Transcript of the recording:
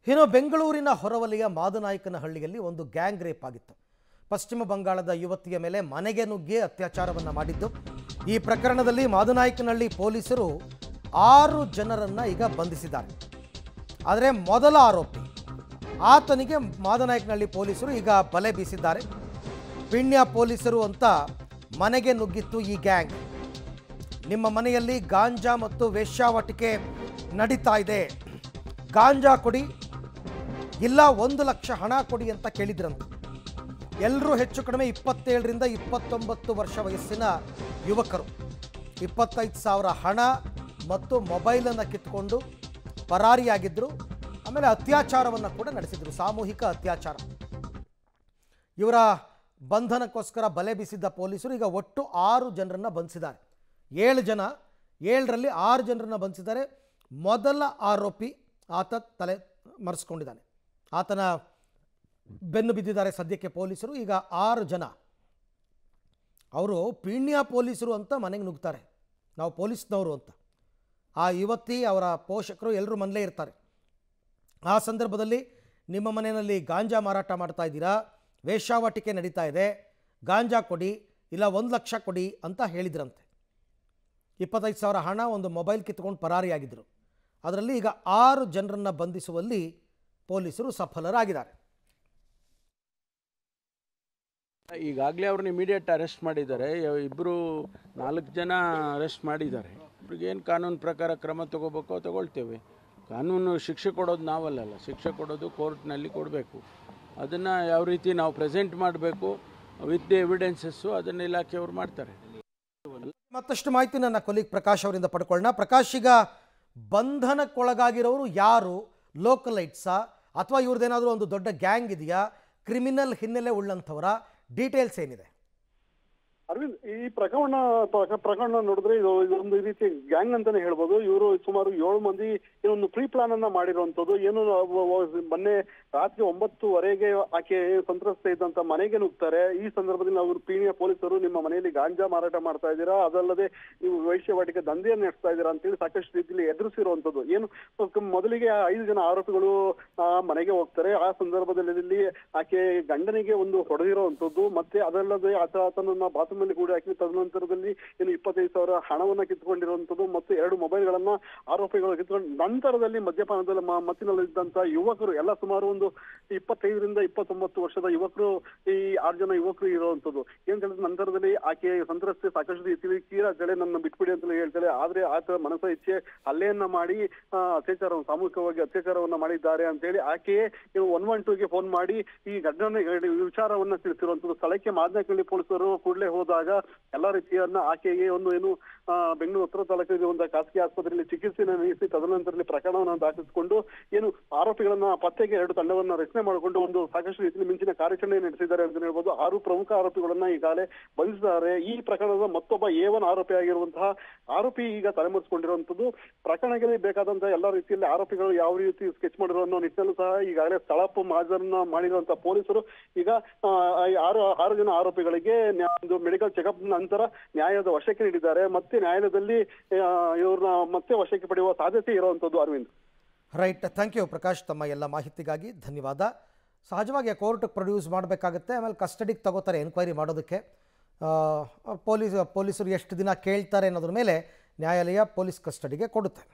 ಇನ್ನು ಬೆಂಗಳೂರಿನ ಹೊರವಲಯ ಮಾದನಾಯಕನಹಳ್ಳಿಯಲ್ಲಿ ಒಂದು ಗ್ಯಾಂಗ್ ರೇಪ್ ಆಗಿತ್ತು. ಪಶ್ಚಿಮ ಬಂಗಾಳದ ಯುವತಿಯ ಮೇಲೆ ಮನೆಗೆ ನುಗ್ಗಿ ಅತ್ಯಾಚಾರವನ್ನು ಮಾಡಿದ್ದು. ಈ ಪ್ರಕರಣದಲ್ಲಿ ಮಾದನಾಯಕನಹಳ್ಳಿ ಪೊಲೀಸರು 6 ಜನರನ್ನು ಈಗ ಬಂಧಿಸಿದ್ದಾರೆ. ಆದರೆ ಮೊದಲ ಆರೋಪಿ ಆತನಿಗೆ ಮಾದನಾಯಕನಹಳ್ಳಿ ಪೊಲೀಸರು ಈಗ ಬಲೆ ಬೀಸಿದ್ದಾರೆ. ಪಿಣ್ಯ ಪೊಲೀಸರು ಅಂತ ಮನೆಗೆ ನುಗ್ಗಿತ್ತು ಈ ಗ್ಯಾಂಗ್. ನಿಮ್ಮ ಮನೆಯಲ್ಲಿ ಗಾಂಜಾ ಮತ್ತು ವೇಶ್ಯಾವಾಟಿಕೆ ನಡೀತಾ ಇದೆ, ಗಾಂಜಾ ಕೊಡಿ ಇಲ್ಲ 1 ಲಕ್ಷ ಹಣ ಕೊಡಿ ಅಂತ ಕೇಳಿದ್ರಂತೆ. ಎಲ್ಲರೂ ಹೆಚ್ಚು ಕಡಿಮೆ 27ರಿಂದ 29 ವರ್ಷ ವಯಸ್ಸಿನ ಯುವಕರು. 25,000 ಹಣ ಮತ್ತು ಮೊಬೈಲನ್ನು ಕಿತ್ತುಕೊಂಡು ಪರಾರಿಯಾಗಿದ್ದರು. ಆಮೇಲೆ ಅತ್ಯಾಚಾರವನ್ನು ಕೂಡ ನಡೆಸಿದರು, ಸಾಮೂಹಿಕ ಅತ್ಯಾಚಾರ. ಇವರ ಬಂಧನಕ್ಕೋಸ್ಕರ ಬಲೆ ಬೀಸಿದ್ದ ಪೊಲೀಸರು ಈಗ ಒಟ್ಟು 6 ಜನರನ್ನು ಬಂಧಿಸಿದ್ದಾರೆ. 7 ಜನ, 7ರಲ್ಲಿ 6 ಜನರನ್ನು ಬಂಧಿಸಿದ್ದಾರೆ. ಮೊದಲ ಆರೋಪಿ ಆತ ತಲೆ ಮರೆಸ್ಕೊಂಡಿದ್ದಾನೆ, ಆತನ ಬೆನ್ನು ಬಿದ್ದಿದ್ದಾರೆ ಸದ್ಯಕ್ಕೆ ಪೊಲೀಸರು. ಈಗ 6 ಜನ ಅವರು ಪೀಣ್ಯ ಪೊಲೀಸರು ಅಂತ ಮನೆಗೆ ನುಗ್ತಾರೆ, ನಾವು ಪೊಲೀಸ್ನವರು ಅಂತ. ಆ ಯುವತಿ ಅವರ ಪೋಷಕರು ಎಲ್ಲರೂ ಮನೇಲೇ ಇರ್ತಾರೆ. ಆ ಸಂದರ್ಭದಲ್ಲಿ ನಿಮ್ಮ ಮನೆಯಲ್ಲಿ ಗಾಂಜಾ ಮಾರಾಟ ಮಾಡ್ತಾ ಇದ್ದೀರಾ, ವೇಶ್ಯಾವಾಟಿಕೆ ನಡೀತಾ ಇದೆ, ಗಾಂಜಾ ಕೊಡಿ ಇಲ್ಲ 1 ಲಕ್ಷ ಕೊಡಿ ಅಂತ ಹೇಳಿದ್ರಂತೆ. 25,000 ಹಣ, ಒಂದು ಮೊಬೈಲ್ ಕಿತ್ಕೊಂಡು ಪರಾರಿಯಾಗಿದ್ದರು. ಅದರಲ್ಲಿ ಈಗ 6 ಜನರನ್ನು ಬಂಧಿಸುವಲ್ಲಿ ಪೊಲೀಸರು ಸಫಲರಾಗಿದ್ದಾರೆ. ಈಗಾಗಲೇ ಅವ್ರನ್ನ ಇಮಿಡಿಯೇಟ್ ಅರೆಸ್ಟ್ ಮಾಡಿದ್ದಾರೆ. 4 ಜನ ಅರೆಸ್ಟ್ ಮಾಡಿದ್ದಾರೆ. ಅವ್ರಿಗೇನು ಕಾನೂನು ಪ್ರಕಾರ ಕ್ರಮ ತಗೋಬೇಕೋ ತಗೊಳ್ತೇವೆ. ಕಾನೂನು ಶಿಕ್ಷೆ ಕೊಡೋದು ನಾವಲ್ಲ, ಶಿಕ್ಷೆ ಕೊಡೋದು ಕೋರ್ಟ್ನಲ್ಲಿ ಕೊಡಬೇಕು. ಅದನ್ನು ಯಾವ ರೀತಿ ನಾವು ಪ್ರೆಸೆಂಟ್ ಮಾಡಬೇಕು ವಿತ್ ದಿ ಎವಿಡೆನ್ಸಸ್ಸು, ಅದನ್ನು ಇಲಾಖೆಯವರು ಮಾಡ್ತಾರೆ. ಮತ್ತಷ್ಟು ಮಾಹಿತಿ ನನ್ನ ಕೊಲೀಗ್ ಪ್ರಕಾಶ್ ಅವರಿಂದ ಪಡ್ಕೊಳ್ಳೋಣ. ಪ್ರಕಾಶ್, ಈಗ ಬಂಧನಕ್ಕೊಳಗಾಗಿರೋರು ಯಾರು? ಲೋಕಲೈಟ್ಸಾ ಅಥವಾ ಇವ್ರದ್ದೇನಾದರೂ ಒಂದು ದೊಡ್ಡ ಗ್ಯಾಂಗ್ ಇದೆಯಾ? ಕ್ರಿಮಿನಲ್ ಹಿನ್ನೆಲೆ ಉಳ್ಳಂಥವರ? ಡೀಟೇಲ್ಸ್ ಏನಿದೆ? ಅರವಿಂದ್, ಈ ಪ್ರಕರಣ ನೋಡಿದ್ರೆ ಇದೊಂದು ರೀತಿ ಗ್ಯಾಂಗ್ ಅಂತಾನೆ ಹೇಳ್ಬೋದು. ಇವರು ಸುಮಾರು 7 ಮಂದಿ ಒಂದು ಪ್ರೀ ಪ್ಲಾನ್ ಅನ್ನ ಮಾಡಿರುವಂತದ್ದು. ಏನು ಮೊನ್ನೆ ರಾತ್ರಿ 9:30ಗೆ ಆಕೆ ಸಂತ್ರಸ್ತೆ ಇದ್ದಂತ ಮನೆಗೆ ನುಗ್ತಾರೆ. ಈ ಸಂದರ್ಭದಲ್ಲಿ ಅವರು ಪೀಣ್ಯ ಪೊಲೀಸರು ನಿಮ್ಮ ಮನೆಯಲ್ಲಿ ಗಾಂಜಾ ಮಾರಾಟ ಮಾಡ್ತಾ ಇದ್ದೀರಾ, ಅದಲ್ಲದೆ ನೀವು ವೇಶ್ಯಾವಾಟಿಕೆ ದಂಧೆಯನ್ನು ನಡೆಸ್ತಾ ಇದ್ದೀರಾ ಅಂತೇಳಿ ಸಾಕಷ್ಟು ರೀತಿಯಲ್ಲಿ ಎದುರಿಸಿರುವಂತದ್ದು. ಏನು ಮೊದಲಿಗೆ 5 ಜನ ಆರೋಪಿಗಳು ಮನೆಗೆ ಹೋಗ್ತಾರೆ. ಆ ಸಂದರ್ಭದಲ್ಲಿ ಆಕೆ ಗಂಡನಿಗೆ ಒಂದು ಹೊಡೆದಿರುವಂತದ್ದು, ಮತ್ತೆ ಅದಲ್ಲದೆ ಆತನನ್ನ ಬಾತ್ರೂಮಲ್ಲಿ ಕೂಡ ಹಾಕಿ ತದನಂತರದಲ್ಲಿ ಏನು 25,000 ಹಣವನ್ನ ಕಿತ್ಕೊಂಡಿರುವಂತದ್ದು ಮತ್ತು 2 ಮೊಬೈಲ್ಗಳನ್ನ ಆರೋಪಿಗಳು ಕಿತ್ಕೊಂಡು ನಂತರದಲ್ಲಿ ಮದ್ಯಪಾನದಲ್ಲಿ ಮತ್ತಿನಲ್ಲಿದ್ದಂತ ಯುವಕರು ಎಲ್ಲ ಸುಮಾರು ಒಂದು 25ರಿಂದ 29 ವರ್ಷದ ಯುವಕರು, ಈ 6 ಜನ ಯುವಕರು ಇರುವಂತದ್ದು. ಏನ್ ಹೇಳಿದ ನಂತರದಲ್ಲಿ ಆಕೆ ಸಂತ್ರಸ್ತೆ ಸಾಕಷ್ಟು ರೀತಿಯಲ್ಲಿ ತೀರಾಗಡೆ ನನ್ನ ಬಿಟ್ಬಿಡಿ ಅಂತ ಹೇಳ್ತಾರೆ. ಆದ್ರೆ ಆತ ಮನಸ್ಸ ಇಚ್ಛೆ ಹಲ್ಲೆಯನ್ನ ಮಾಡಿ ಸಾಮೂಹಿಕವಾಗಿ ಅತ್ಯಾಚಾರವನ್ನ ಮಾಡಿದ್ದಾರೆ ಅಂತ ಹೇಳಿ ಆಕೆಯೇ 112ಗೆ ಫೋನ್ ಮಾಡಿ ಈ ಘಟನೆ ವಿಚಾರವನ್ನ ತಿಳಿಸಿರುವಂತದ್ದು. ಸ್ಥಳಕ್ಕೆ ಮಾದನಾಯಕನಹಳ್ಳಿ ಪೊಲೀಸರು ಕೂಡಲೇ ಹೋದಾಗ ಎಲ್ಲಾ ರೀತಿಯನ್ನ ಆಕೆಗೆ ಬೆಂಗಳೂರು ಉತ್ತರ ತಾಲೂಕಿನ ಒಂದು ಖಾಸಗಿ ಆಸ್ಪತ್ರೆಯಲ್ಲಿ ಚಿಕಿತ್ಸೆಯನ್ನು ನೀಡಿಸಿ ತದನಂತರದಲ್ಲಿ ಪ್ರಕರಣವನ್ನು ದಾಖಲಿಸಿಕೊಂಡು ಏನು ಆರೋಪಿಗಳನ್ನ ಪತ್ತೆಗೆ 2 ತಂಡವನ್ನ ರಚನೆ ಮಾಡಿಕೊಂಡು ಒಂದು ಸಾಕಷ್ಟು ರೀತಿಯಲ್ಲಿ ಮಿಂಚಿನ ಕಾರ್ಯಾಚರಣೆ ನಡೆಸಿದ್ದಾರೆ ಅಂತ ಹೇಳ್ಬೋದು. 6 ಪ್ರಮುಖ ಆರೋಪಿಗಳನ್ನ ಈಗಾಗಲೇ ಬಂಧಿಸಿದ್ದಾರೆ. ಈ ಪ್ರಕರಣದ ಮತ್ತೊಬ್ಬ A1 ಆರೋಪಿ ಆಗಿರುವಂತಹ ಆರೋಪಿ ಈಗ ತಲೆಮರೆಸಿಕೊಂಡಿರುವಂತದ್ದು. ಪ್ರಕರಣಕ್ಕೆ ಬೇಕಾದಂತಹ ಎಲ್ಲಾ ರೀತಿಯಲ್ಲಿ ಆರೋಪಿಗಳು ಯಾವ ರೀತಿ ಸ್ಕೆಚ್ ಮಾಡಿರೋ ಅನ್ನೋ ನಿಟ್ಟಿನಲ್ಲೂ ಸಹ ಈಗಾಗಲೇ ಸ್ಥಳಪ್ಪು ಮಾಜರನ್ನ ಮಾಡಿರುವಂತಹ ಪೊಲೀಸರು ಈಗ 6 ಜನ ಆರೋಪಿಗಳಿಗೆ ಒಂದು ಮೆಡಿಕಲ್ ಚೆಕಪ್ ನಂತರ ನ್ಯಾಯದ ವಶಕ್ಕೆ ನೀಡಿದ್ದಾರೆ. ಮತ್ತೆ ನ್ಯಾಯಾಲಯದಲ್ಲಿ ಇವ್ರನ್ನ ಮತ್ತೆ ವಶಕ್ಕೆ ಪಡೆಯುವ ಸಾಧ್ಯತೆ ಇರುವಂತದ್ದು. Arvind, right, thank you Prakash, ತಮ್ಮ ಎಲ್ಲ ಮಾಹಿತಿಗಾಗಿ ಧನ್ಯವಾದ. ಸಹಜವಾಗಿ ಕೋರ್ಟ್ಗೆ ಪ್ರೊಡ್ಯೂಸ್ ಮಾಡಬೇಕಾಗುತ್ತೆ, ಆಮೇಲೆ ಕಸ್ಟಡಿಗೆ ತಗೋತಾರೆ ಎನ್ಕ್ವೈರಿ ಮಾಡೋದಕ್ಕೆ. ಪೊಲೀಸರು ಎಷ್ಟು ದಿನ ಕೇಳ್ತಾರೆ ಅನ್ನೋದ್ರ ಮೇಲೆ ನ್ಯಾಯಾಲಯ ಪೊಲೀಸ್ ಕಸ್ಟಡಿಗೆ ಕೊಡುತ್ತೆ.